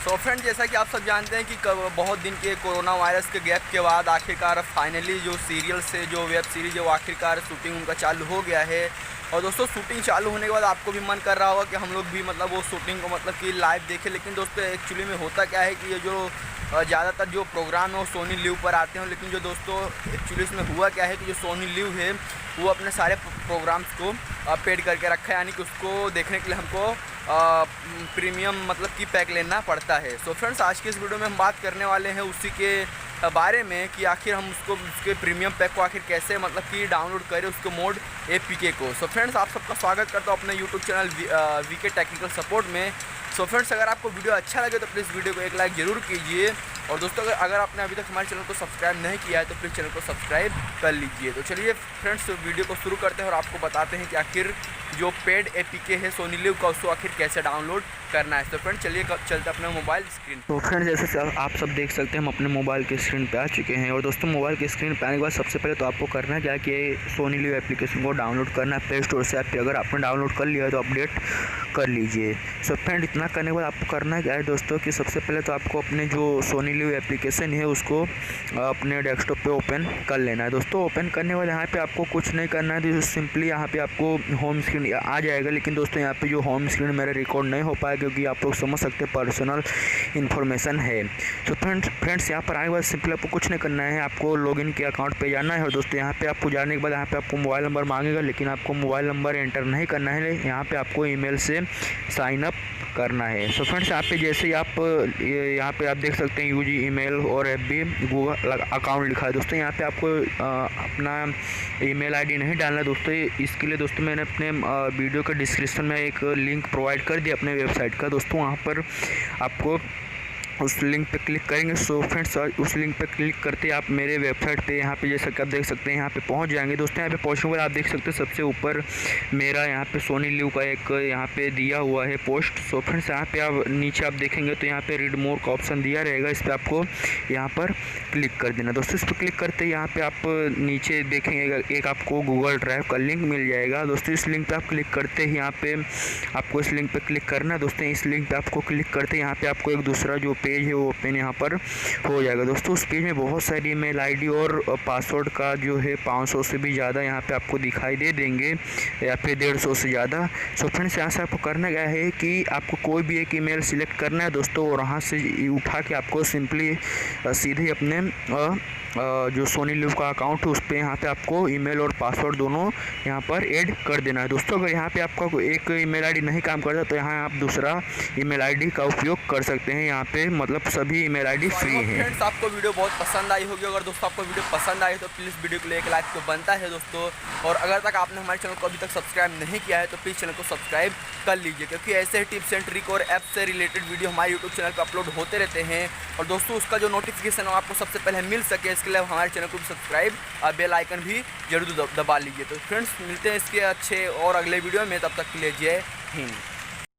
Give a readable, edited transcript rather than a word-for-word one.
तो फ्रेंड, जैसा कि आप सब जानते हैं कि बहुत दिन के कोरोना वायरस के गैप के बाद आखिरकार फाइनली जो सीरियल से जो वेब सीरीज़ है वो आखिरकार शूटिंग उनका चालू हो गया है। और दोस्तों, शूटिंग चालू होने के बाद आपको भी मन कर रहा होगा कि हम लोग भी मतलब वो शूटिंग को मतलब कि लाइव देखें। लेकिन दोस्तों, एक्चुअली में होता क्या है कि ये जो ज़्यादातर जो प्रोग्राम है वो सोनी लिव पर आते हैं। लेकिन जो दोस्तों एक्चुअली इसमें हुआ क्या है कि जो सोनी लिव है वो अपने सारे प्रोग्राम्स को पेड करके रखा है, यानी कि उसको देखने के लिए हमको प्रीमियम मतलब कि पैक लेना पड़ता है। सो फ्रेंड्स, आज के इस वीडियो में हम बात करने वाले हैं उसी के बारे में कि आखिर हम उसके प्रीमियम पैक को आखिर कैसे मतलब कि डाउनलोड करें, उसको मोड APK को। सो फ्रेंड्स, आप सबका स्वागत करता हूँ अपने YouTube channel VK technical support में। सो फ्रेंड्स, अगर आपको वीडियो अच्छा लगे तो प्लीज़ वीडियो को एक लाइक ज़रूर कीजिए। और दोस्तों, अगर आपने अभी तक हमारे चैनल को सब्सक्राइब नहीं किया है तो प्लीज़ चैनल को सब्सक्राइब कर लीजिए। तो चलिए फ्रेंड्स, वीडियो को शुरू करते हैं और आपको बताते हैं कि आखिर जो पेड APK है सोनी लिव का उसको आखिर कैसे डाउनलोड करना है। तो फ्रेंड्स, चलिए चलते अपने मोबाइल स्क्रीन। तो फ्रेंड्स, जैसे आप सब देख सकते हैं हम अपने मोबाइल के स्क्रीन पे आ चुके हैं। और दोस्तों, मोबाइल के स्क्रीन पे आने के बाद सबसे पहले तो आपको करना क्या है कि सोनी लिव एप्लीकेशन को डाउनलोड करना है प्ले स्टोर से। आप अगर आपने डाउनलोड कर लिया है तो अपडेट कर लीजिए। सो फ्रेंड, इतना करने के बाद आपको करना क्या है दोस्तों कि सबसे पहले तो आपको अपने जो सोनी लिव एप्लीकेशन है उसको अपने डेस्कटॉप पे ओपन कर लेना है। दोस्तों, ओपन करने के बाद यहाँ पे आपको कुछ नहीं करना है। तो सिंपली यहाँ पे आपको होम स्क्रीन आ जाएगा। लेकिन दोस्तों, यहाँ पे जो होम स्क्रीन मेरा रिकॉर्ड नहीं हो पाया क्योंकि आप लोग समझ सकते हैं पर्सनल इन्फॉर्मेशन है। तो फ्रेंड्स, यहाँ पर आने के बाद सिंपली आपको कुछ नहीं करना है, आपको लॉगिन के अकाउंट पे जाना है। और दोस्तों, यहाँ पे आपको जाने के बाद यहाँ पे आपको मोबाइल नंबर मांगेगा, लेकिन आपको मोबाइल नंबर एंटर नहीं करना है। यहाँ पे आपको ईमेल से साइन अप करना है। सो फ्रेंड्स, यहाँ पे जैसे ही आप यहाँ पे आप देख सकते हैं यूज ईमेल और FB गूगल अकाउंट लिखा है। दोस्तों, यहाँ पे आपको अपना ईमेल ID नहीं डालना दोस्तों। इसके लिए दोस्तों मैंने अपने वीडियो के डिस्क्रिप्शन में एक लिंक प्रोवाइड कर दिया अपने वेबसाइट का। दोस्तों, वहाँ पर आपको उस लिंक पे क्लिक करेंगे। सो फ्रेंड्स, उस लिंक पे क्लिक करते आप मेरे वेबसाइट पे यहाँ पे जैसा कि आप देख सकते हैं यहाँ पे पहुँच जाएंगे। दोस्तों, यहाँ पे पहुँचने के बाद आप देख सकते हैं सबसे ऊपर मेरा यहाँ पे सोनी लिव का एक यहाँ पे दिया हुआ है पोस्ट। सो फ्रेंड्स, यहाँ पे आप नीचे आप देखेंगे तो यहाँ पे रीड मोर का ऑप्शन दिया रहेगा। इस पर आपको यहाँ पर क्लिक कर देना। दोस्तों, इस पर क्लिक करते ही यहाँ पे आप नीचे देखेंगे एक आपको गूगल ड्राइव का लिंक मिल जाएगा। दोस्तों, इस लिंक पर आप क्लिक करते ही यहाँ पे आपको इस लिंक पर क्लिक करना है। दोस्तों, इस लिंक पर आपको क्लिक करते यहाँ पे आपको एक दूसरा जो पेज है वो ओपन यहाँ पर हो जाएगा। दोस्तों, उस पेज में बहुत सारी ईमेल ID और पासवर्ड का जो है 500 से भी ज़्यादा यहाँ पे आपको दिखाई दे देंगे या फिर 150 से ज़्यादा। सो फ्रेंड्स, यहाँ से आपको करना क्या है कि आपको कोई भी एक ईमेल सिलेक्ट करना है दोस्तों, और वहाँ से उठा के आपको सिंपली सीधे अपने जो सोनी लिव का अकाउंट है उस पर यहाँ पे आपको ईमेल और पासवर्ड दोनों यहाँ पर ऐड कर देना है। दोस्तों, अगर यहाँ पे आपका कोई एक ईमेल ID नहीं काम करता तो यहाँ आप दूसरा ईमेल ID का उपयोग कर सकते हैं। यहाँ पे मतलब सभी ईमेल ID फ्री हैं। फ्रेंड्स, आपको वीडियो बहुत पसंद आई होगी। अगर दोस्तों आपको वीडियो पसंद आई तो प्लीज़ वीडियो के लिए एक लाइक तो बनता है दोस्तों। और अगर तक आपने हमारे चैनल को अभी तक सब्सक्राइब नहीं किया है तो प्लीज़ चैनल को सब्सक्राइब कर लीजिए, क्योंकि ऐसे ही टिप्स एंड ट्रिक और ऐप से रिलेटेड वीडियो हमारे यूट्यूब चैनल पर अपलोड होते रहते हैं। और दोस्तों, उसका जो नोटिफिकेशन है आपको सबसे पहले मिल सके इसके लिए हमारे चैनल को सब्सक्राइब और बेल आइकन भी जरूर दबा लीजिए। तो फ्रेंड्स, मिलते हैं इसके अच्छे और अगले वीडियो में, तब तक के लिए जय हिंद।